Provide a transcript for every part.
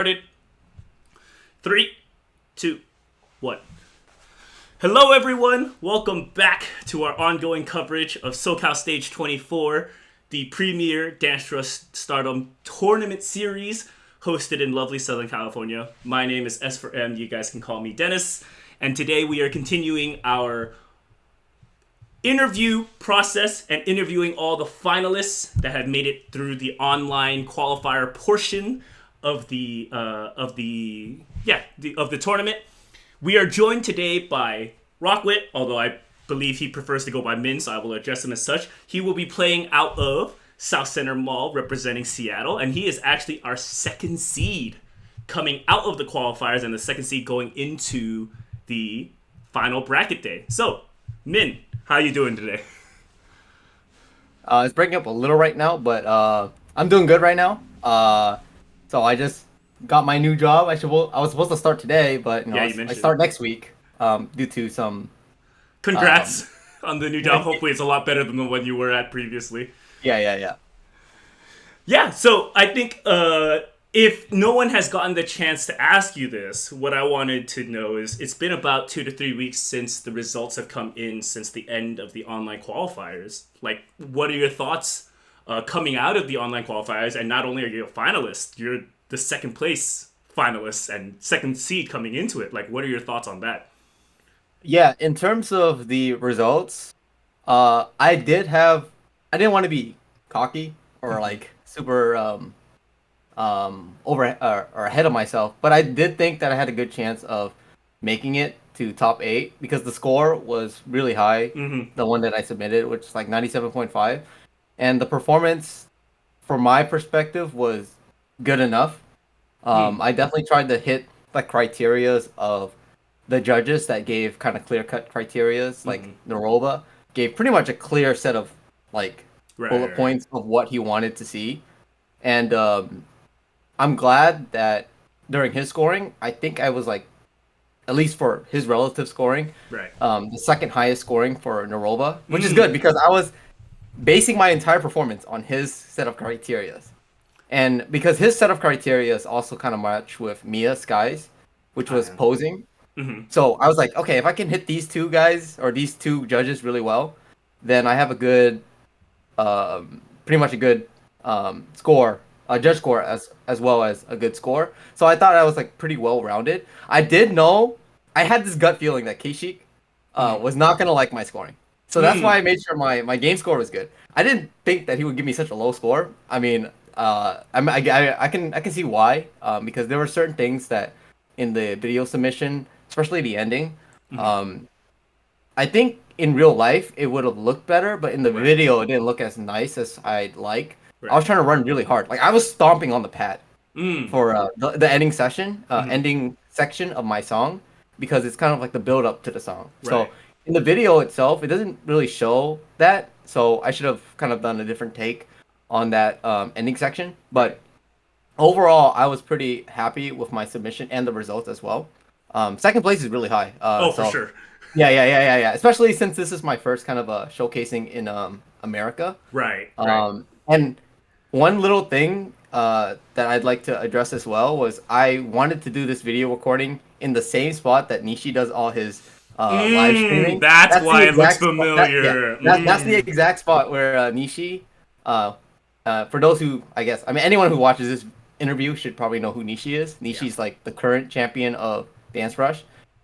Started. 3, 2, 1. Hello, everyone. Welcome back to our ongoing coverage of SoCal Stage 24, the premier DanceRush Stardom Tournament series hosted in lovely Southern California. My name is S for M. You guys can call me Dennis. And today we are continuing our interview process and interviewing all the finalists that have made it through the online qualifier portion of the tournament. We are joined today by Rocwet, although I believe he prefers to go by Min, so I will address him as such. He will be playing out of South Center Mall, representing Seattle, and he is actually our second seed coming out of the qualifiers and the second seed going into the final bracket day. So, Min, how you doing today? It's breaking up a little right now, but I'm doing good right now. So I just got my new job. I was supposed to start today, but I start next week. Due to some. Congrats on the new job. Hopefully, it's a lot better than the one you were at previously. Yeah. Yeah. So I think if no one has gotten the chance to ask you this, what I wanted to know is it's been about 2 to 3 weeks since the results have come in since the end of the online qualifiers. Like, what are your thoughts coming out of the online qualifiers? And not only are you a finalist, you're the second place finalist and second seed coming into it. Like, what are your thoughts on that? Yeah, in terms of the results, I didn't want to be cocky or like super over or ahead of myself, but I did think that I had a good chance of making it to top 8 because the score was really high, the one that I submitted, which is like 97.5, and the performance from my perspective was good enough. I definitely tried to hit the criterias of the judges that gave kind of clear-cut criterias, like Naroba gave pretty much a clear set of like bullet points of what he wanted to see. And I'm glad that during his scoring, I think I was like, at least for his relative scoring, the second highest scoring for Naroba, which is good because I was basing my entire performance on his set of criterias. And because his set of criteria is also kind of matched with Mia Sky's, which was posing. So I was like, okay, if I can hit these two guys or these two judges really well, then I have a good, pretty much a good score, a judge score as well as a good score. So I thought I was like pretty well rounded. I did know I had this gut feeling that Keishik was not gonna like my scoring. So that's why I made sure my game score was good. I didn't think that he would give me such a low score. I mean, I can see why, because there were certain things that in the video submission, especially the ending, I think in real life it would have looked better, but in the video it didn't look as nice as I'd like. I was trying to run really hard, like I was stomping on the pad for the ending session, ending section of my song, because it's kind of like the build up to the song. So in the video itself, it doesn't really show that. So I should have kind of done a different take on that ending section. But overall, I was pretty happy with my submission and the results as well. Second place is really high. For sure. Yeah. Especially since this is my first kind of showcasing in America. Right. And one little thing that I'd like to address as well was I wanted to do this video recording in the same spot that Nishi does all his live streaming. That's why it looks familiar. That's the exact spot where Nishi, for those who, I guess, I mean, anyone who watches this interview should probably know who Nishi is. Nishi's like the current champion of DanceRush,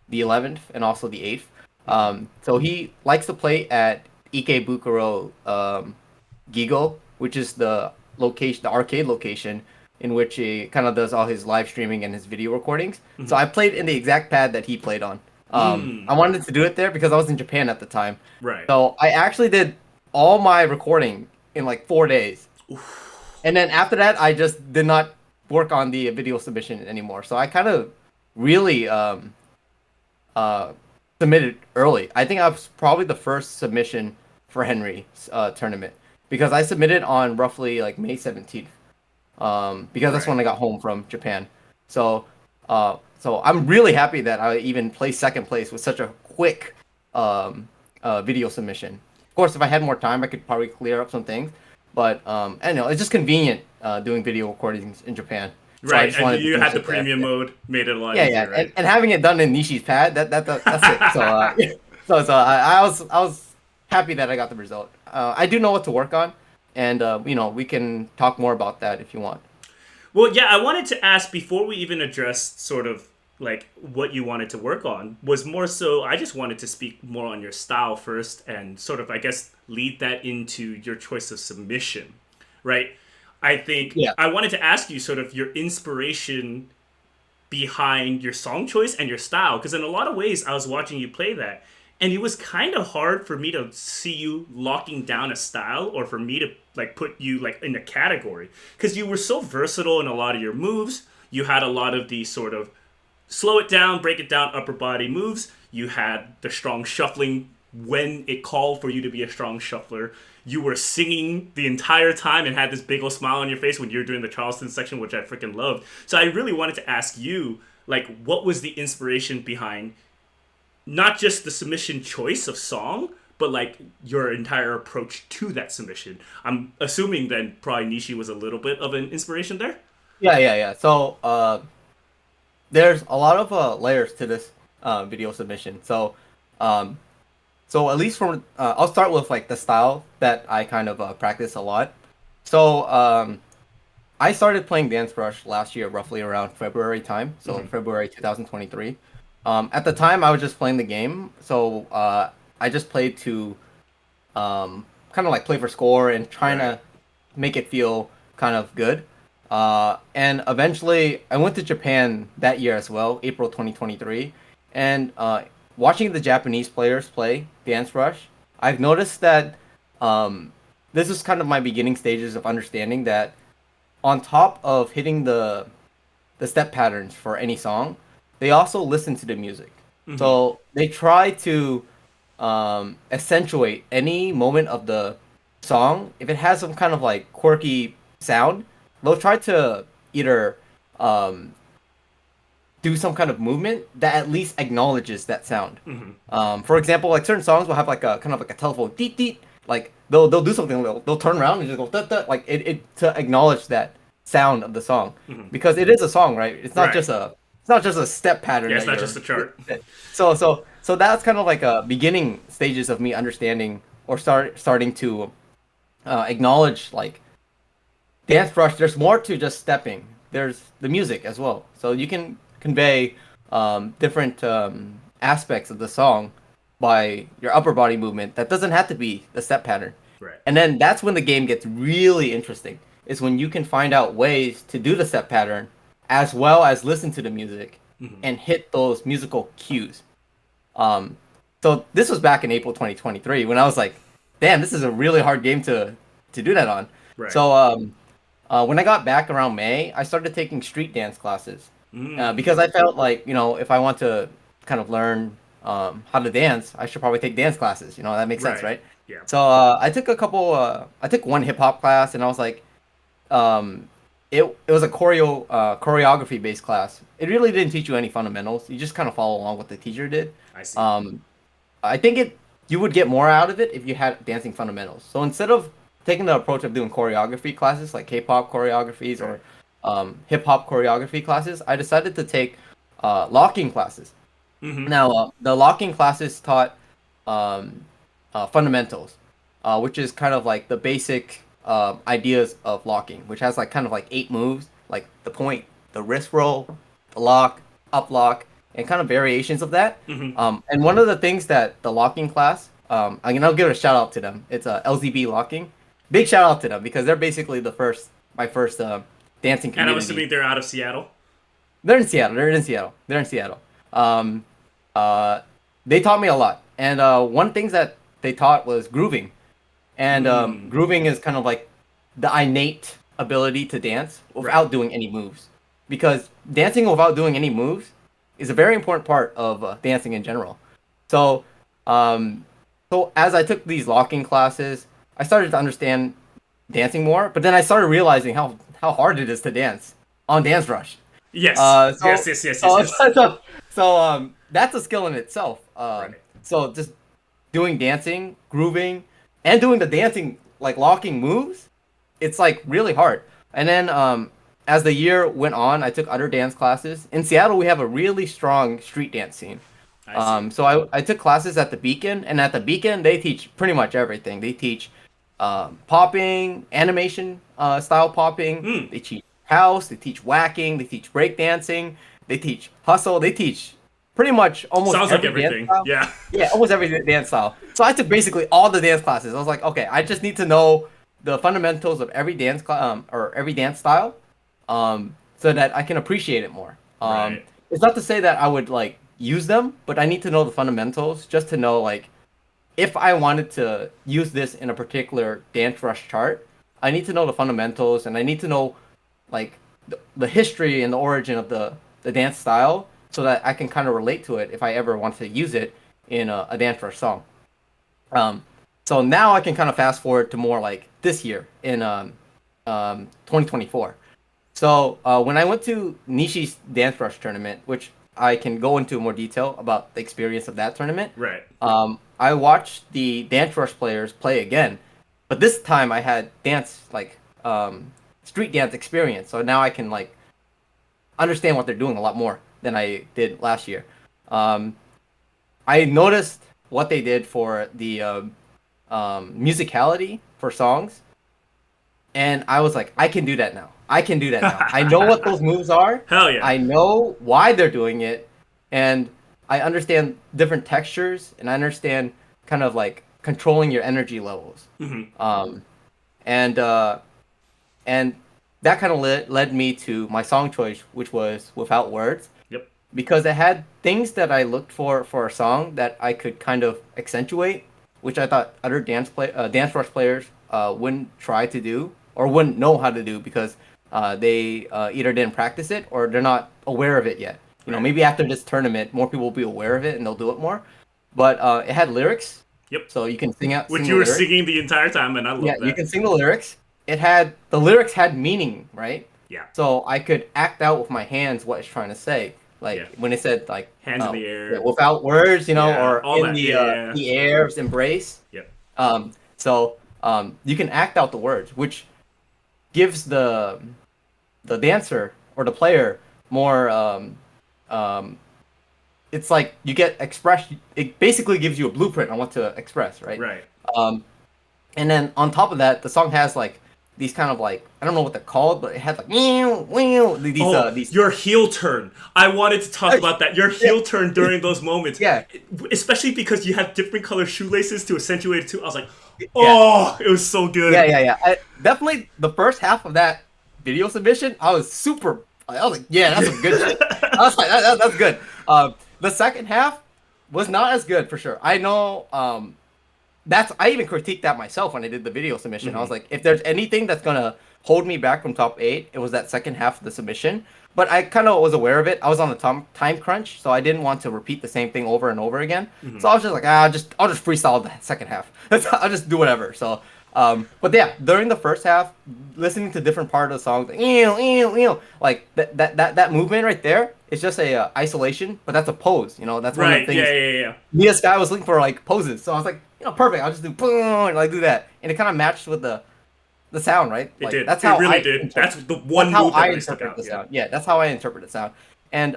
the 11th and also the 8th. So he likes to play at Ikebukuro Gigo, which is the location, the arcade location in which he kind of does all his live streaming and his video recordings. So I played in the exact pad that he played on. I wanted to do it there because I was in Japan at the time. So I actually did all my recording in like 4 days. And then after that, I just did not work on the video submission anymore. So I kind of really submitted early. I think I was probably the first submission for Henry's tournament because I submitted on roughly like May 17th. Because that's when I got home from Japan. So I'm really happy that I even placed second place with such a quick video submission. Of course, if I had more time, I could probably clear up some things. But I don't know, it's just convenient doing video recordings in Japan. So I Right, just and wanted to you finish had the it there. premium Yeah, mode, made it a lot yeah, yeah. easier, right? And having it done in Nishi's pad, that's it. So I was happy that I got the result. I do know what to work on, and we can talk more about that if you want. Well, yeah, I wanted to ask before we even addressed sort of like what you wanted to work on was more so I just wanted to speak more on your style first and sort of I guess lead that into your choice of submission, right? I think Yeah. I wanted to ask you sort of your inspiration behind your song choice and your style because in a lot of ways I was watching you play that and it was kind of hard for me to see you locking down a style or for me to like put you like in a category because you were so versatile in a lot of your moves. You had a lot of these sort of slow it down, break it down upper body moves. You had the strong shuffling when it called for you to be a strong shuffler. You were singing the entire time and had this big old smile on your face when you were doing the Charleston section, which I freaking loved. So I really wanted to ask you, like, what was the inspiration behind not just the submission choice of song, but like your entire approach to that submission? I'm assuming then probably Nishi was a little bit of an inspiration there. Yeah, yeah, yeah. So there's a lot of layers to this video submission. Um, so at least from I'll start with like the style that I kind of practice a lot. So I started playing Dance Rush last year, roughly around February time, so February 2023. At the time, I was just playing the game, so I just played to kind of like play for score and trying Right. to make it feel kind of good. And eventually, I went to Japan that year as well, April 2023, and watching the Japanese players play Dance Rush, I've noticed that this is kind of my beginning stages of understanding that on top of hitting the step patterns for any song, they also listen to the music. So they try to accentuate any moment of the song. If it has some kind of like quirky sound, they'll try to either um, do some kind of movement that at least acknowledges that sound. For example, like certain songs will have like a kind of like a telephone deet deet. Like they'll do something. They'll turn around and just go dut, dut, like it to acknowledge that sound of the song because it is a song, right? Right. It's not just a step pattern Yeah, it's that not you're. just a chart. So that's kind of like a beginning stages of me understanding or starting to acknowledge like Dance Rush. There's more to just stepping. There's the music as well, so you can convey different aspects of the song by your upper body movement. That doesn't have to be the step pattern. Right. And then that's when the game gets really interesting. Is when you can find out ways to do the step pattern as well as listen to the music and hit those musical cues. Um, so this was back in April 2023 when I was like, "Damn, this is a really hard game to do that on." Right. So when I got back around May, I started taking street dance classes because I felt like if I want to kind of learn how to dance, I should probably take dance classes. That makes sense, Right. right? Yeah. So I took a couple. I took one hip hop class, and I was like, um, it was a choreography based class. It really didn't teach you any fundamentals. You just kind of follow along what the teacher did. I see. I think you would get more out of it if you had dancing fundamentals. So instead of taking the approach of doing choreography classes like K-pop choreographies or hip hop choreography classes, I decided to take locking classes. Now the locking classes taught fundamentals, which is kind of like the basic ideas of locking, which has like kind of like 8 moves, like the point, the wrist roll, the lock, up lock, and kind of variations of that. And one of the things that the locking class, I'll give it a shout out to them. It's LZB Locking. Big shout out to them because they're basically my first dancing And I'm community. assuming they're out of Seattle. They're in Seattle. They're in Seattle. Um, they taught me a lot, and one things that they taught was grooving, and grooving is kind of like the innate ability to dance without doing any moves, because dancing without doing any moves is a very important part of dancing in general. So, so as I took these locking classes, I started to understand dancing more, but then I started realizing how hard it is to dance on Dance Rush. Yes. Uh, so, Yes. that's a skill in itself. Right. So just doing dancing, grooving, and doing the dancing like locking moves, it's like really hard. And then as the year went on, I took other dance classes. In Seattle, we have a really strong street dance scene. I see. So I took classes at the Beacon, and at the Beacon, they teach pretty much everything. They teach popping, animation style popping. Hmm. They teach house. They teach whacking. They teach breakdancing. They teach hustle. They teach pretty much almost Sounds like every dance everything. style. Yeah. Yeah, almost every dance style. So I took basically all the dance classes. I was like, okay, I just need to know the fundamentals of every dance or every dance style, so that I can appreciate it more. Right. It's not to say that I would like use them, but I need to know the fundamentals just to know like if I wanted to use this in a particular DanceRush chart, I need to know the fundamentals and I need to know like the history and the origin of the dance style so that I can kind of relate to it if I ever want to use it in a DanceRush song. So now I can kind of fast forward to more like this year in 2024. So when I went to Nishi's DanceRush tournament, which I can go into more detail about the experience of that tournament. Right. I watched the DanceRush players play again, but this time I had street dance experience. So now I can like understand what they're doing a lot more than I did last year. I noticed what they did for the musicality for songs, and I was like, I can do that now. I can do that now. I know what those moves are. Hell yeah. I know why they're doing it, and I understand different textures, and I understand kind of like controlling your energy levels. Mm-hmm. And that kind of led me to my song choice, which was Without Words. Yep. Because it had things that I looked for a song that I could kind of accentuate, which I thought other DanceRush players wouldn't try to do or wouldn't know how to do because they either didn't practice it or they're not aware of it yet. You know, maybe after this tournament, more people will be aware of it and they'll do it more. But it had lyrics. Yep. So you can sing out. Which sing you the were lyrics. singing the entire time, and I love that. Yeah, you can sing the lyrics. The lyrics had meaning, right? Yeah. So I could act out with my hands what it's trying to say. Like when it said like hands in the air, without words, or all in that. The air's embrace. Yep. So you can act out the words, which gives the dancer or the player more. It's like you get expression. It basically gives you a blueprint on what to express, right? Right. And then on top of that, the song has like these kind of like I don't know what they're called, but it had like these. Your heel turn. I wanted to talk about that. Your heel turn during those moments. Yeah. Especially because you had different color shoelaces to accentuate it too. I was like, oh, it was so good. Yeah. Definitely the first half of that video submission, I was like, yeah, that's some good shit. I was like, that's good. The second half was not as good for sure. I know. I even critiqued that myself when I did the video submission. I was like, if there's anything that's gonna hold me back from top 8, it was that second half of the submission. But I kind of was aware of it. I was on the time crunch, so I didn't want to repeat the same thing over and over again. So I was just like, I'll just freestyle the second half. I'll just do whatever. So, but yeah, during the first half, listening to different part of the song, like that movement right there, it's just a isolation, but that's a pose. That's one of the things. Yeah. Mia Sky was looking for like poses, so I was like, perfect. I'll just do boom, like do that, and it kind of matched with the sound, right? It like, did. That's how it really I did. That's the one how move that I really stuck interpret out. the sound. Yeah, that's how I interpret the sound. And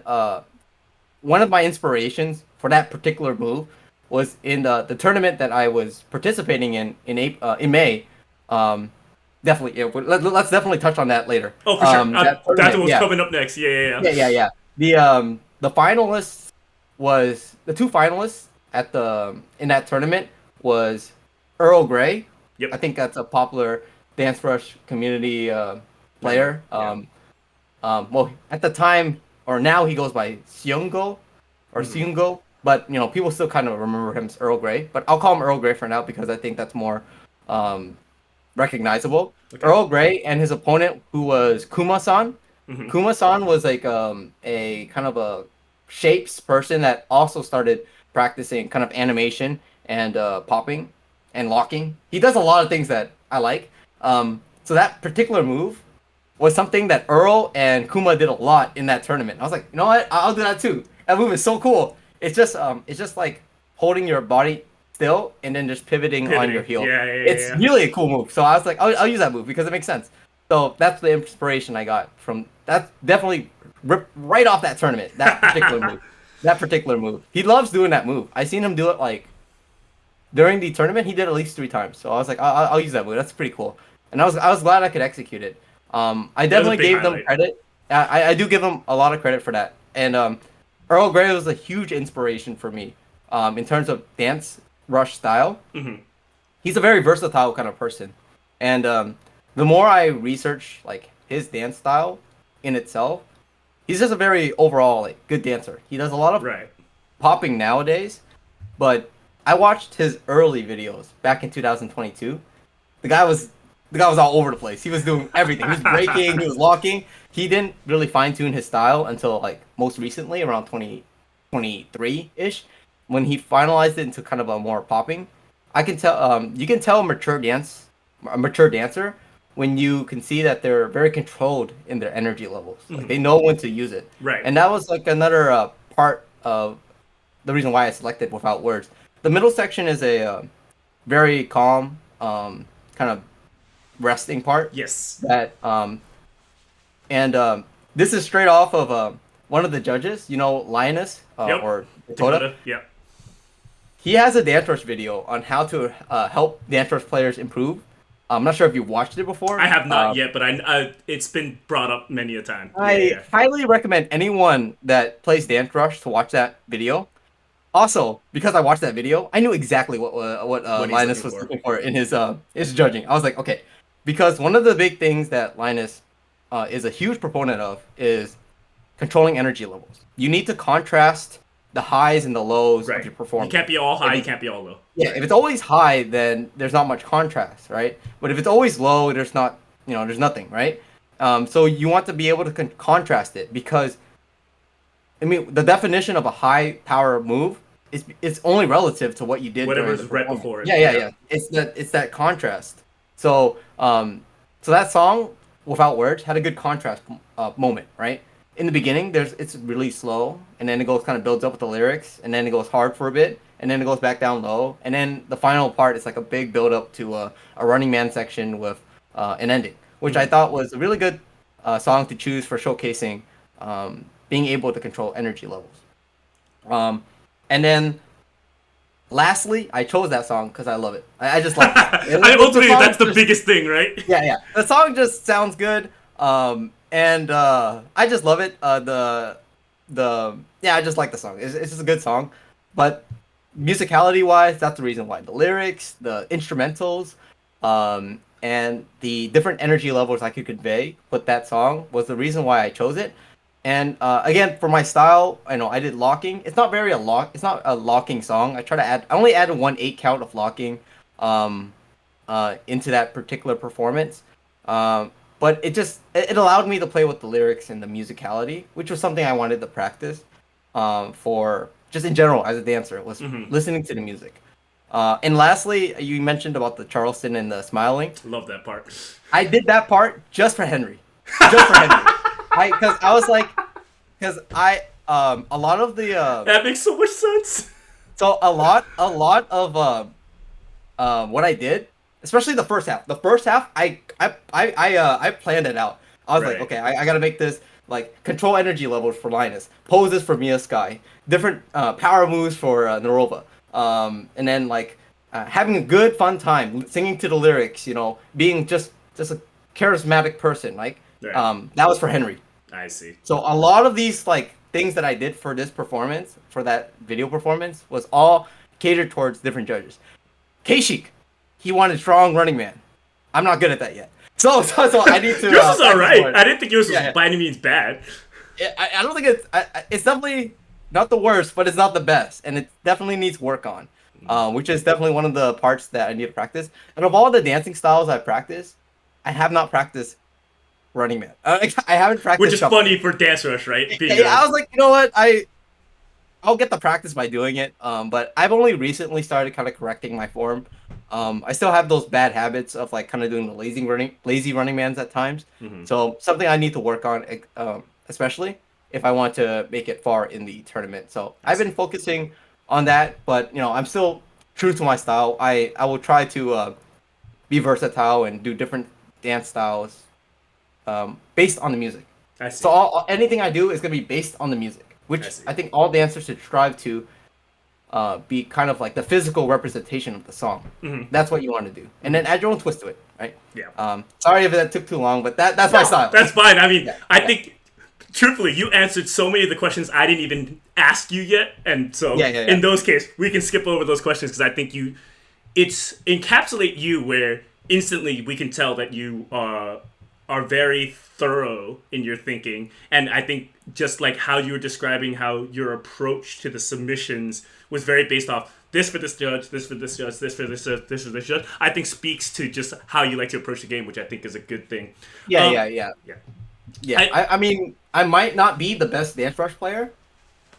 one of my inspirations for that particular move was in the tournament that I was participating in May. Definitely, yeah. Let's definitely touch on that later. Oh, for sure. That was coming up next. Yeah. The finalists was the two finalists in that tournament was Earl Grey. Yep. I think that's a popular DanceRush community player. Well, at the time or now he goes by Seungo or Seungo, but people still kind of remember him as Earl Grey. But I'll call him Earl Grey for now because I think that's more recognizable. Okay. Earl Grey and his opponent, who was Kuma-san. Kuma-san was like a kind of a shapes person that also started practicing kind of animation and popping and locking. He does a lot of things that I like. So that particular move was something that Earl and Kuma did a lot in that tournament. I was like, you know what? I'll do that too. That move is so cool. It's just like holding your body still and then just pivoting on your heel. Yeah. It's really a cool move. So I was like, I'll use that move because it makes sense. So that's the inspiration I got from. That's definitely ripped right off that tournament. That particular move. That particular move. He loves doing that move. I seen him do it like during the tournament. He did it at least 3 times. So I was like, I'll use that move. That's pretty cool. And I was glad I could execute it. I That was a definitely big gave them highlight. credit. I do give them a lot of credit for that. And Earl Grey was a huge inspiration for me in terms of dance rush style. He's a very versatile kind of person, and the more I research like his dance style in itself, he's just a very overall like good dancer. He does a lot of Right. popping nowadays, but I watched his early videos back in 2022. The guy was the guy was all over the place. He was doing everything. He was breaking, he was locking. He didn't really fine tune his style until like most recently, around 2023 ish, when he finalized it into kind of a more popping. I can tell. You can tell a mature dancer, when you can see that they're very controlled in their energy levels. Like they know when to use it. Right. And that was like another part of the reason why I selected Without Words. The middle section is a very calm, kind of resting part. Yes. That and this is straight off of one of the judges. You know, Linus Yep. or Dakota. Dakota. Yep. He has a DanceRush video on how to help DanceRush players improve. I'm not sure if you've watched it before. I have not yet, but I it's been brought up many a time. I highly recommend anyone that plays DanceRush to watch that video. Also, because I watched that video, I knew exactly what he's Linus looking was for. looking for in his judging. I was like, okay, because one of the big things that Linus is a huge proponent of is controlling energy levels. You need to contrast the highs and the lows Right. of your You performance. can't be all high. You can't be all low. Yeah, if it's always high, then there's not much contrast, right? But if it's always low, there's not, there's nothing, right? So you want to be able to contrast it because, I mean, the definition of a high power move is it's only relative to what you did. Whatever during was the right performance. before it. Yeah. It's that contrast. So so that song, Without Words, had a good contrast moment, right? In the beginning, it's really slow, and then it goes kind of builds up with the lyrics, and then it goes hard for a bit, and then it goes back down low, and then the final part is like a big build up to a Running Man section with an ending, which I thought was a really good song to choose for showcasing being able to control energy levels. And then lastly, I chose that song because I love it. I just like it. Ultimately, that's the biggest thing, right? Yeah. The song just sounds good. And I just love it. I just like the song. It's just a good song. But musicality wise, that's the reason why. The lyrics, the instrumentals, and the different energy levels I could convey with that song was the reason why I chose it. And again, for my style, I know I did locking. It's not It's not a locking song. I only added 1/8 count of locking, into that particular performance. But it allowed me to play with the lyrics and the musicality, which was something I wanted to practice for just in general as a dancer, was listening to the music. And lastly, you mentioned about the Charleston and the smiling. Love that part. I did that part just for Henry. Just for Henry. A lot of the That makes so much sense. so a lot of what I did, especially the first half. The first half, I planned it out. I was like, Right. okay, I gotta make this like control energy levels for Linus, poses for Mia Sky, different power moves for Narova, and then like having a good fun time singing to the lyrics. Being just a charismatic person. Like Right. that was for Henry. I see. So a lot of these like things that I did for this performance, for that video performance, was all catered towards different judges. K-Chic, he wanted strong Running Man. I'm not good at that yet. So I need to. Yours is alright. more. I didn't think yours was Yeah. by any means bad. I don't think it's definitely not the worst, but it's not the best, and it definitely needs work on. Which is definitely one of the parts that I need to practice. And of all the dancing styles I practice, I have not practiced Running Man. I haven't practiced. Which is shuffle. funny for Dance Rush, right? I was like, you know what? I'll get the practice by doing it. But I've only recently started kind of correcting my form. I still have those bad habits of like kind of doing the lazy running mans at times. So something I need to work on, especially if I want to make it far in the tournament. So I've been focusing on that, but I'm still true to my style. I will try to be versatile and do different dance styles based on the music. I see. So anything I do is gonna be based on the music, which see. I think all dancers should strive to be kind of like the physical representation of the song. That's what you want to do, and then add your own twist to it, right? Yeah. Sorry if that took too long, but that's my style. That's fine. I mean, I think truthfully, you answered so many of the questions I didn't even ask you yet, and so in those cases, we can skip over those questions because I think it's encapsulate you where instantly we can tell that you are very thorough in your thinking, and I think just like how you were describing how your approach to the submissions was very based off this for this judge, this for this judge, this for this judge, this for this judge, I think speaks to just how you like to approach the game, which I think is a good thing. Yeah. I mean, I might not be the best DanceRush player,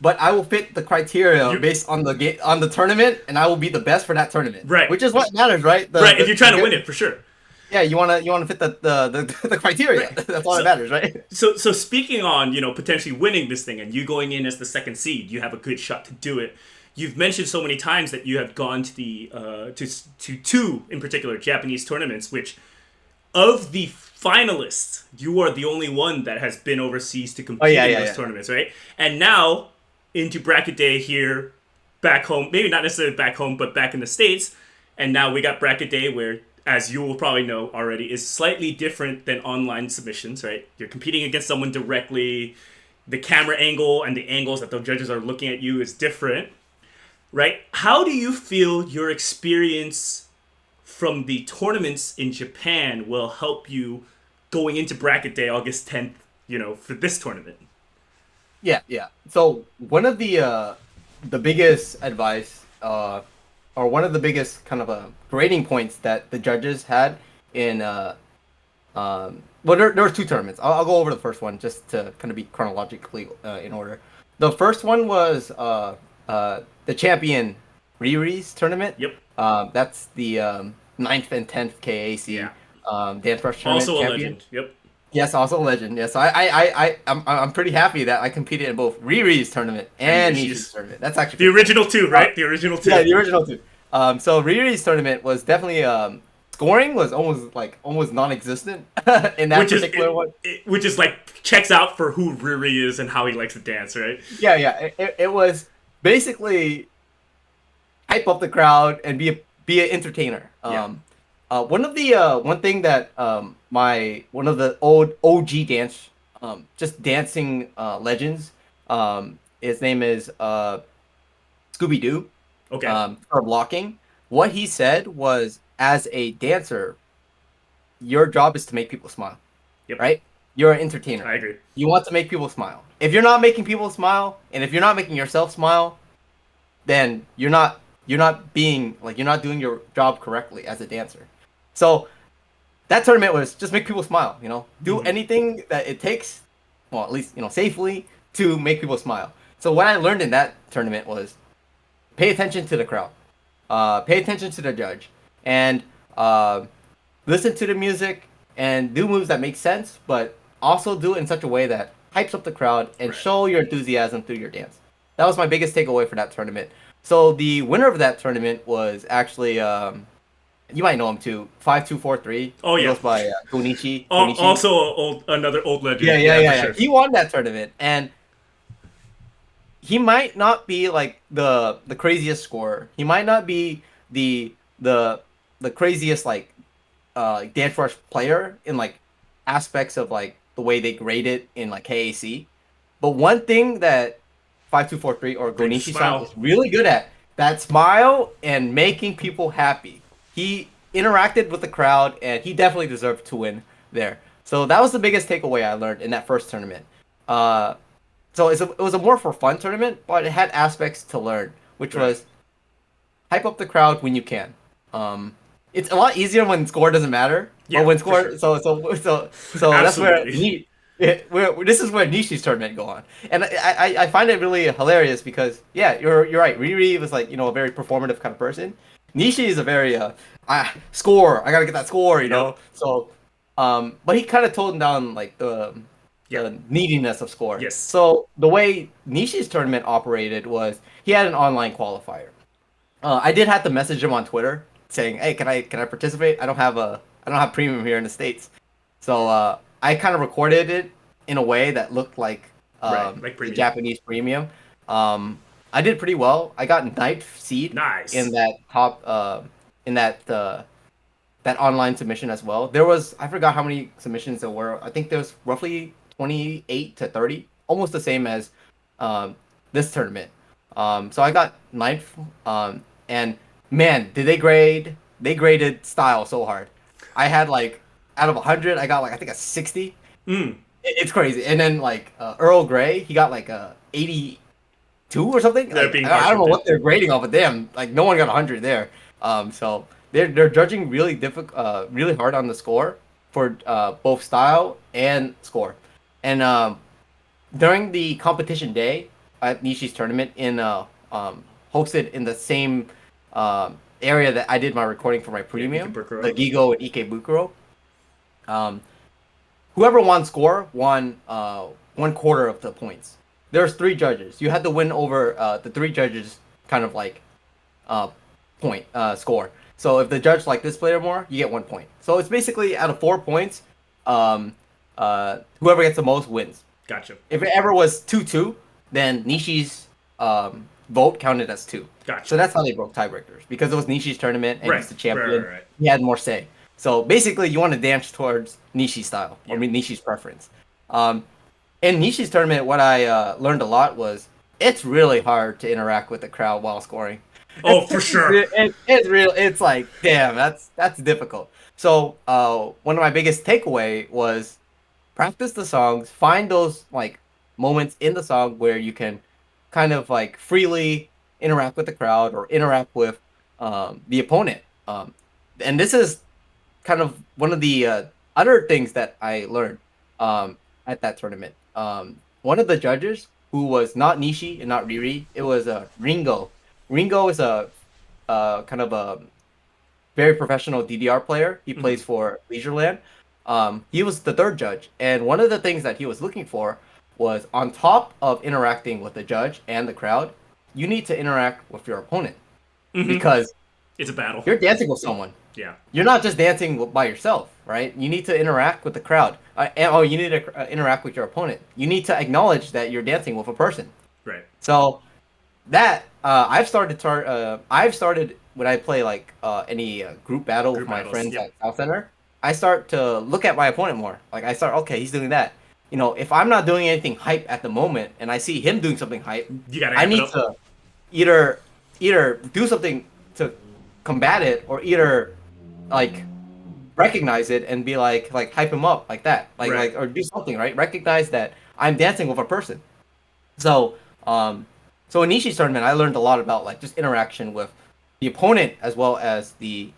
but I will fit the criteria based on the tournament, and I will be the best for that tournament. Right. Which is what matters, right? If you're trying to win it, for sure. Yeah, you wanna fit the criteria. Right. That's all that matters, right? So speaking on potentially winning this thing and you going in as the second seed, you have a good shot to do it. You've mentioned so many times that you have gone to the to two in particular Japanese tournaments, which of the finalists, you are the only one that has been overseas to compete in those tournaments, right? And now into bracket day here, back home, maybe not necessarily back home, but back in the States, and now we got bracket day where, as you will probably know already, is slightly different than online submissions, right? You're competing against someone directly. The camera angle and the angles that the judges are looking at you is different, right? How do you feel your experience from the tournaments in Japan will help you going into bracket day August 10th, for this tournament? Yeah. So one of the biggest advice, or one of the biggest kind of grading points that the judges had in well, there were two tournaments. I'll go over the first one just to kind of be chronologically in order. The first one was the champion Riri's tournament. Yep. That's the 9th and 10th KAC DanceRush tournament. Also a champion. legend. Yep. Yes, also a legend. Yes, I'm pretty happy that I competed in both Riri's tournament and Nishi's tournament. That's actually the original two, right? The original two. Yeah, the original two. So Riri's tournament was definitely scoring was almost non-existent in that particular one. Which is like checks out for who Riri is and how he likes to dance, right? Yeah. It was basically hype up the crowd and be an entertainer. One thing that one of the old OG dance just dancing legends, his name is Scooby Doo. Okay. For blocking. What he said was, as a dancer, your job is to make people smile. Yep. Right? You're an entertainer. I agree. You want to make people smile. If you're not making people smile, and if you're not making yourself smile, then you're not doing your job correctly as a dancer. So that tournament was just make people smile, do anything that it takes, well, at least, safely, to make people smile. So what I learned in that tournament was pay attention to the crowd, pay attention to the judge, and listen to the music and do moves that make sense, but also do it in such a way that hypes up the crowd and show your enthusiasm through your dance. That was my biggest takeaway for that tournament. So the winner of that tournament was actually, you might know him too, 5243. Oh yeah, he goes by Gonichi. Also another old legend. Yeah. Sure. He won that tournament, and he might not be like the craziest scorer. He might not be the craziest DanceRush player in aspects of the way they grade it in KAC. But one thing that 5243 or Gonichi-san is really good at, that smile and making people happy. He interacted with the crowd, and he definitely deserved to win there. So that was the biggest takeaway I learned in that first tournament. So it was a more for fun tournament, but it had aspects to learn, which was hype up the crowd when you can. It's a lot easier when score doesn't matter. Yeah, but when score, sure. so that's where this is where Nishi's tournament go on, and I find it really hilarious because you're right. Riri was a very performative kind of person. Nishi is a very score. I gotta get that score, know. So, but he kind of toned down the neediness of score. Yes. So the way Nishi's tournament operated was he had an online qualifier. I did have to message him on Twitter saying, "Hey, can I participate? I don't have premium here in the States." So I kind of recorded it in a way that looked like like the premium. Japanese premium. I did pretty well. I got ninth seed Nice. in that top in that online submission as well. There was I forgot how many submissions there were. I think there was roughly 28 to 30, almost the same as um, this tournament. So I got ninth, and man, did they grade? They graded style so hard. I had like out of 100, I got like I think a 60. Mm. It's crazy. And then like Earl Grey, he got like a 82 or something. They're Like being I harsh don't know with what it. they're grading off of them. Like no one got 100 there. So they're judging really really hard on the score for both style and score. And during the competition day at Nishi's tournament hosted in the same area that I did my recording for my premium, the Gigo and Ikebukuro. Um, Whoever won score won 1/4 of the points. There's three judges. You had to win over the three judges kind of like uh, point score. So if the judge liked this player more, you get 1 point. So it's basically out of 4 points, um, whoever gets the most wins. Gotcha. If it ever was 2-2, then Nishi's vote counted as two. Gotcha. So that's how they broke tiebreakers because it was Nishi's tournament and he's the champion. Right. He had more say. So basically, you want to dance towards Nishi style or Nishi's preference. In Nishi's tournament, what I learned a lot was it's really hard to interact with the crowd while scoring. Oh, for sure. It's real. It's like, damn, that's difficult. So one of my biggest takeaway was practice the songs, find those like moments in the song where you can kind of like freely interact with the crowd or interact with the opponent. And this is kind of one of the other things that I learned at that tournament. One of the judges who was not Nishi and not Riri, it was Ringo. Ringo is a kind of a very professional DDR player. He plays for Leisureland. He was the third judge, and one of the things that he was looking for was on top of interacting with the judge and the crowd, you need to interact with your opponent because it's a battle. You're dancing with someone. Yeah. You're not just dancing by yourself, right? You need to interact with the crowd. You need to interact with your opponent. You need to acknowledge that you're dancing with a person. Right. So that I've started when I play like any group battle with my friends at South Center. I start to look at my opponent more. Like okay, he's doing that. You know, if I'm not doing anything hype at the moment, and I see him doing something hype, I need to either do something to combat it, or either like recognize it and be like hype him up like that, like or do something, right? Recognize that I'm dancing with a person. So so in Nishi's tournament, I learned a lot about like just interaction with the opponent as well as the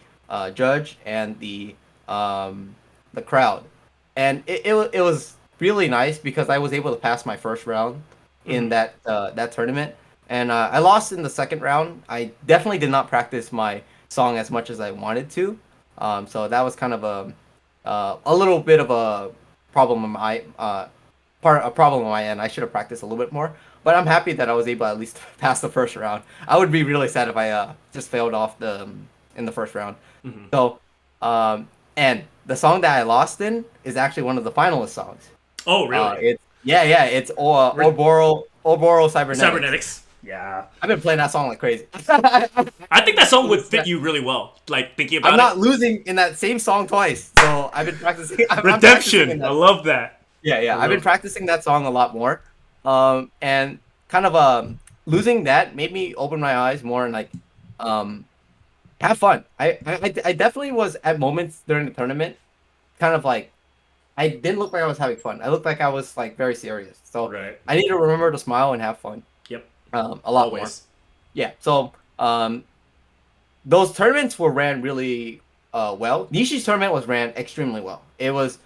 judge and the crowd, and it was really nice because I was able to pass my first round in that tournament, and I lost in the second round. I definitely did not practice my song as much as I wanted to, so that was kind of a little bit of a problem on my problem on my end. I should have practiced a little bit more, but I'm happy that I was able to at least pass the first round. I would be really sad if I just failed off in the first round. So and the song that I lost in is actually one of the finalist songs. Oh, really? It's Oboro Cybernetics. Yeah. I've been playing that song like crazy. I think that song would fit you really well. Like, thinking about I'm not losing in that same song twice, so I've been practicing. Redemption. I love that. Yeah. I've been practicing that song a lot more. And kind of losing that made me open my eyes more and like have fun. I definitely was at moments during the tournament kind of like I didn't look like I was having fun. I looked like I was like very serious. So I need to remember to smile and have fun. Yep. A lot more. Yeah. So those tournaments were ran really well. Nishi's tournament was ran extremely well. It was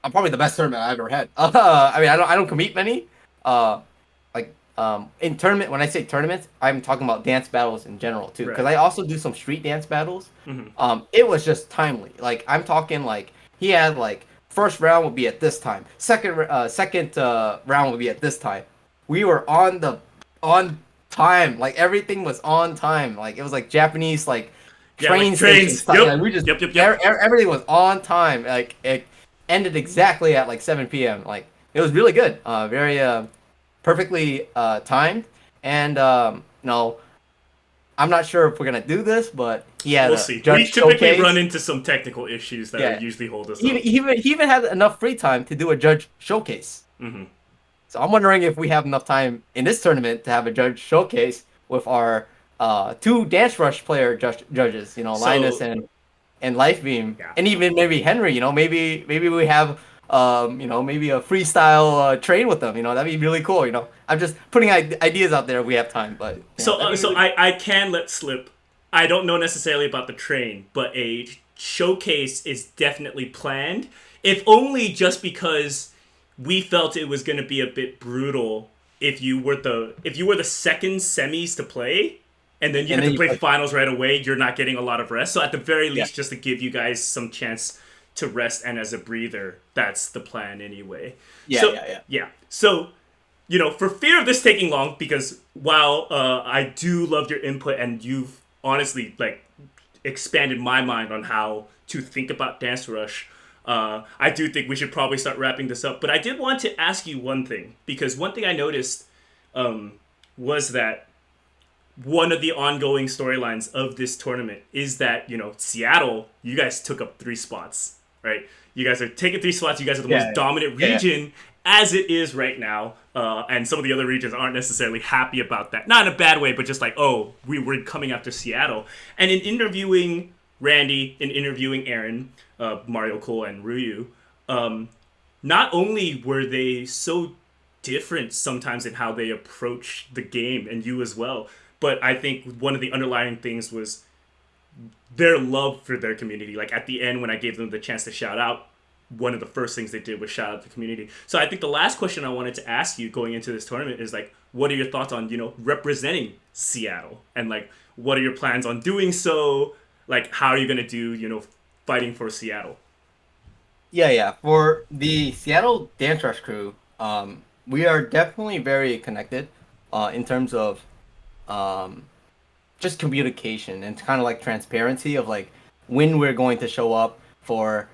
probably the best tournament I ever had. I mean, I don't compete many. In tournament, when I say tournaments, I'm talking about dance battles in general too, because I also do some street dance battles. It was just timely. Like I'm talking like he had like first round would be at this time, second round would be at this time. We were on time, like everything was on time. Like it was like Japanese like trains. Yep. Like, we just everything was on time. Like ended exactly at like 7 p.m. Like it was really good. Very perfectly timed. And no, I'm not sure if we're gonna do this, but he had We'll a see. judge We typically run showcase. into some technical issues that Yeah, usually hold us up. he even had enough free time to do a judge showcase. Hmm. So I'm wondering if we have enough time in this tournament to have a judge showcase with our two DanceRush player judges. You know, Linus So and Lifebeam, yeah. and even maybe Henry. You know, maybe we have maybe a freestyle train with them. You know, that'd be really cool. You know, I'm just putting ideas out there if we have time, but yeah, So that'd be so really. I can let slip. I don't know necessarily about the train, but a showcase is definitely planned. If only just because we felt it was going to be a bit brutal if you were the second semis to play, and then you And have then to you play play. finals right away. You're not getting a lot of rest. So at the very Yeah, least, just to give you guys some chance to rest and as a breather, that's the plan anyway. yeah, So yeah, yeah. yeah, so for fear of this taking long, because while I do love your input and you've honestly like expanded my mind on how to think about Dance Rush, I do think we should probably start wrapping this up. But I did want to ask you one thing, because one thing I noticed was that one of the ongoing storylines of this tournament is that Seattle, you guys took up 3 spots, right? You guys are taking 3 spots. You guys are the Yeah, most yeah, dominant yeah, region as it is right now, and some of the other regions aren't necessarily happy about that. Not in a bad way, but just like, oh, we were coming after Seattle. And in interviewing Randy, in interviewing Aaron, Mario Cole, and Ryu, not only were they so different sometimes in how they approach the game, and you as well, but I think one of the underlying things was their love for their community. Like at the end, when I gave them the chance to shout out, one of the first things they did was shout out the community. So I think the last question I wanted to ask you going into this tournament is like, what are your thoughts on representing Seattle, and like what are your plans on doing so? Like how are you gonna do fighting for Seattle? yeah, yeah. For the Seattle Dance Rush crew, we are definitely very connected, in terms of um just communication and kind of like transparency of like when we're going to show up for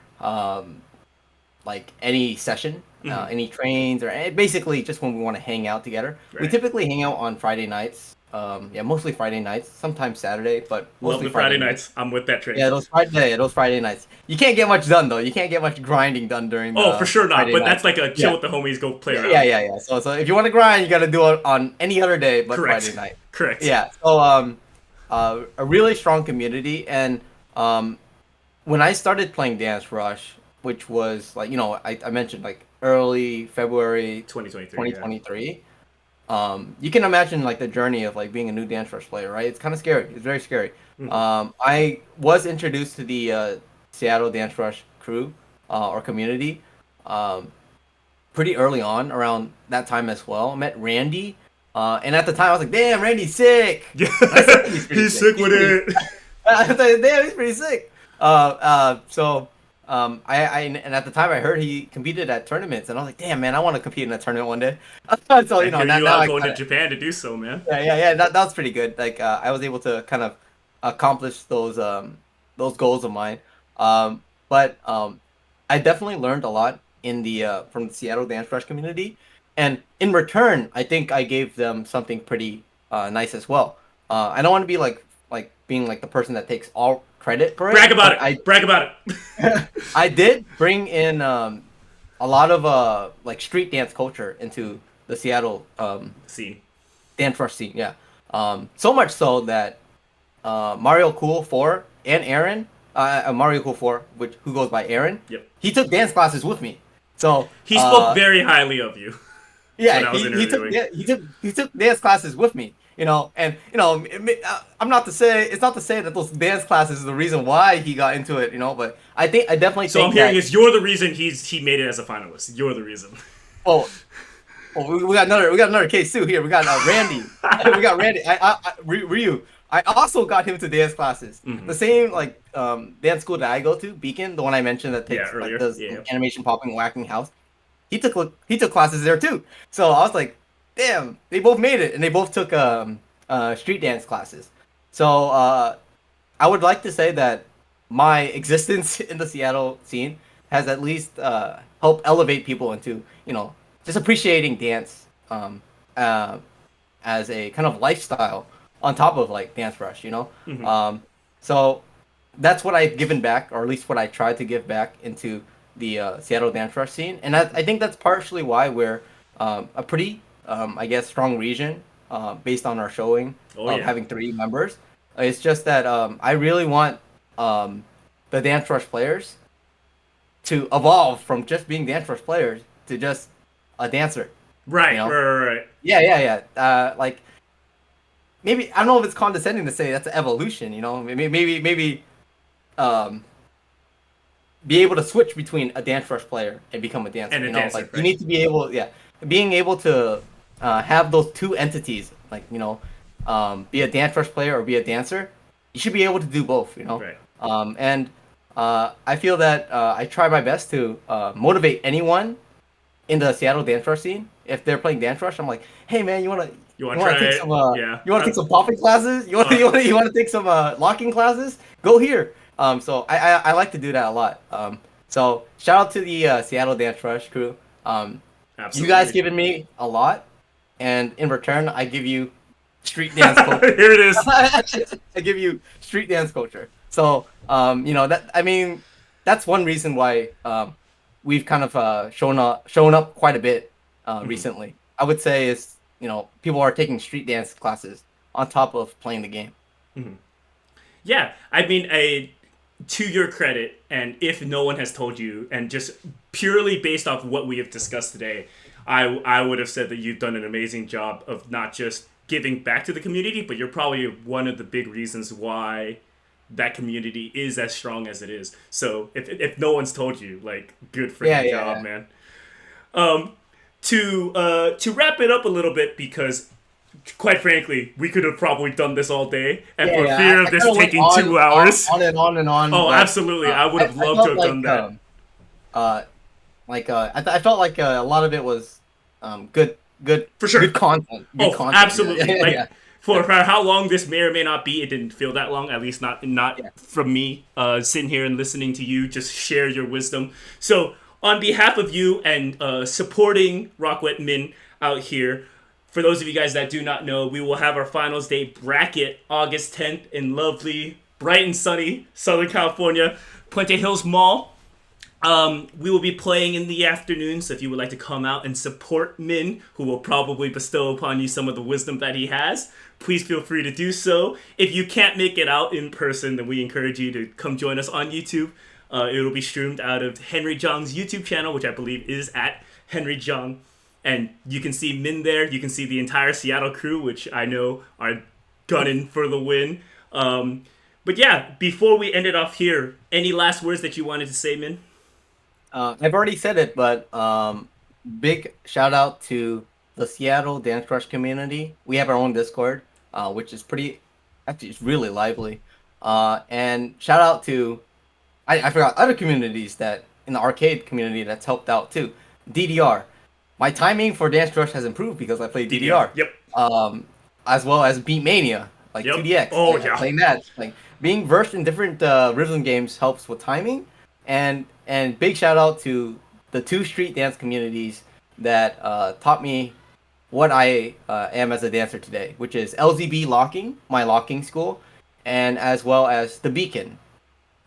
like any session, Hmm. any trains, or basically just when we want to hang out together. We Right. typically hang out on Friday nights. Yeah, mostly Friday nights, sometimes Saturday, but Love mostly the Friday Friday nights. nights. I'm with that train. Yeah, those Friday nights. You can't get much done though. You can't get much grinding done during Oh, for the sure not. Friday But night. that's like a chill Yeah, with the homies, go play yeah, yeah, around. yeah, yeah. So if you want to grind, you got to do it on any other day but Friday Correct. night. Correct. Yeah. So a really strong community, and um, when I started playing Dance Rush, which was like I mentioned like early February 2023. Yeah. 2023. You can imagine like the journey of like being a new Dance Rush player, right? It's kind of scary. It's very scary. Hmm. I was introduced to the Seattle Dance Rush crew or community um, pretty early on, around that time as well. I met Randy, and at the time I was like, "Damn, Randy's sick," Yeah. and I still think he's pretty He's sick. sick with it. I was like, "Damn, he's pretty sick." So and at the time I heard he competed at tournaments, and I was like, "Damn, man, I want to compete in a tournament one day." So And here now you now are I going to kind of Japan to do so, man. yeah, that was pretty good. Like I was able to kind of accomplish those goals of mine. But I definitely learned a lot in the from the Seattle Dance Rush community, and in return, I think I gave them something pretty nice as well. I don't want to be like being like the person that takes all credit for Brag it, about but it. Brag about it. I did bring in a lot of like street dance culture into the Seattle Scene. dance rush scene. Yeah, so much so that Mario Cool 4 and Aaron, Mario Cool 4, who goes by Aaron, Yep. he took dance classes with me. So He spoke very highly of you when yeah, I was interviewing. he took dance classes with me. And I'm not to say it's not to say that those dance classes is the reason why he got into it. But I definitely So I'm think hearing that. is you're the reason he made it as a finalist. You're the reason. Oh, we got another case too here. We got Randy. We got Randy. Ryu. I also got him to dance classes. Hmm. The same like dance school that I go to, Beacon, the one I mentioned that Yeah, takes like earlier. does Yeah. animation popping whacking house. He took classes there too. So I was like, damn, they both made it, and they both took street dance classes. So I would like to say that my existence in the Seattle scene has at least helped elevate people into, just appreciating dance uh, as a kind of lifestyle on top of like Dance Rush, So that's what I've given back, or at least what I tried to give back into the Seattle Dance Rush scene, and I think that's partially why we're a pretty, I guess, strong region based on our showing Oh of yeah. having 3 members. It's just that I really want the Dance Rush players to evolve from just being Dance Rush players to just a dancer. You Right, know? right. Yeah. Like maybe I don't know if it's condescending to say that's an evolution. Maybe um, be able to switch between a Dance Rush player and become a dancer. And a dancer, Like you right? need to be able, yeah, being able to have those two entities, like be a Dance Rush player or be a dancer. You should be able to do both. Right. And I feel that I try my best to motivate anyone in the Seattle Dance Rush scene. If they're playing Dance Rush, I'm like, hey man, You you want to want try to take it? some Yeah. you want to take some popping classes? You want to take some locking classes? Go here. So I like to do that a lot. So shout out to the Seattle Dance Rush crew. You guys Absolutely. given me a lot, and in return, I give you street dance culture. Here it is. I give you street dance culture. So that I mean that's one reason why we've kind of shown up quite a bit Mhm. recently. I would say is people are taking street dance classes on top of playing the game. Yeah, I mean, to your credit, and if no one has told you, and just purely based off what we have discussed today, I would have said that you've done an amazing job of not just giving back to the community, but you're probably one of the big reasons why that community is as strong as it is. So if no one's told you, like, good Yeah, freaking yeah, job, yeah. man. To wrap it up a little bit, because quite frankly, we could have probably done this all day, and Yeah, for yeah. fear I of this kind of went taking 2 hours. on and on, Oh, but absolutely. I would have I loved to felt have done that. uh, I felt like a lot of it was good, good, For sure. good content. Good Oh, content. Yeah, absolutely. yeah, Like, yeah, for how long this may or may not be, it didn't feel that long. At least not yeah. from me sitting here and listening to you just share your wisdom. So, on behalf of you and supporting Rockwet Min out here, for those of you guys that do not know, we will have our finals day bracket August 10th in lovely, bright and sunny Southern California, Puente Hills Mall. We will be playing in the afternoon, so if you would like to come out and support Min, who will probably bestow upon you some of the wisdom that he has, please feel free to do so. If you can't make it out in person, then we encourage you to come join us on YouTube. It will be streamed out of Henry Zhang's YouTube channel, which I believe is at Henry Zhang. And you can see Min there. You can see the entire Seattle crew, which I know are gunning for the win. But yeah, before we end it off here, any last words that you wanted to say, Min? I've already said it, but big shout out to the Seattle Dance Crush community. We have our own Discord, which is actually it's really lively. And shout out to I forgot other communities that in the arcade community that's helped out too. DDR. My timing for Dance Rush has improved because I played DDR. DDR. Yep. As well as Beat Mania, like Yep. 2DX. Oh I yeah. playing that. Like being versed in different rhythm games helps with timing. And big shout out to the two street dance communities that taught me what I am as a dancer today, which is LZB Locking, my locking school, and as well as the Beacon,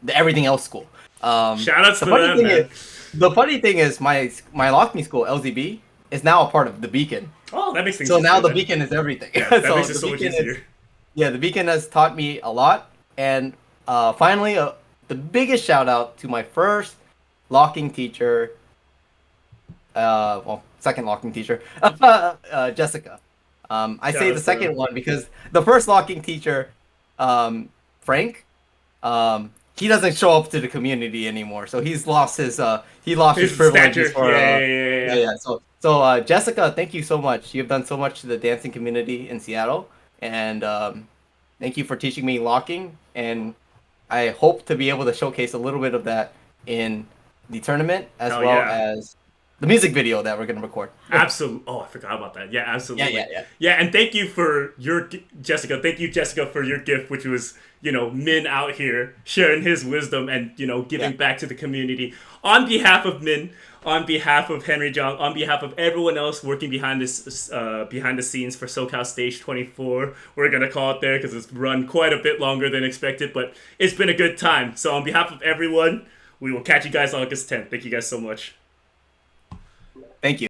the everything else school. Shout outs The to funny them, thing man. is, the funny thing is, my locking school LZB is now a part of the Beacon. Oh, that makes things So now easier the then. Beacon is everything. Yeah, that So makes it the so much Beacon is easier. yeah, the Beacon has taught me a lot. And finally, the biggest shout out to my first locking teacher, second locking teacher, Jessica. I Shout say the outs to them. second one because the first locking teacher, Frank, he doesn't show up to the community anymore. So he lost his His privileges stature. for Yeah, yeah, yeah, yeah, yeah, yeah. yeah. So Jessica, thank you so much. You've done so much to the dancing community in Seattle, and thank you for teaching me locking. And I hope to be able to showcase a little bit of that in the tournament as Hell well yeah. as the music video that we're gonna record. Absolutely. Oh, I forgot about that. Yeah, absolutely. Yeah. And thank you for your Jessica. Thank you, Jessica, for your gift, which was Min out here sharing his wisdom and giving back to the community. On behalf of Min, on behalf of Henry Zhang, on behalf of everyone else working behind the scenes for SoCal Stage 24, we're gonna call it there because it's run quite a bit longer than expected, but it's been a good time. So on behalf of everyone, we will catch you guys on August 10th. Thank you guys so much. Thank you.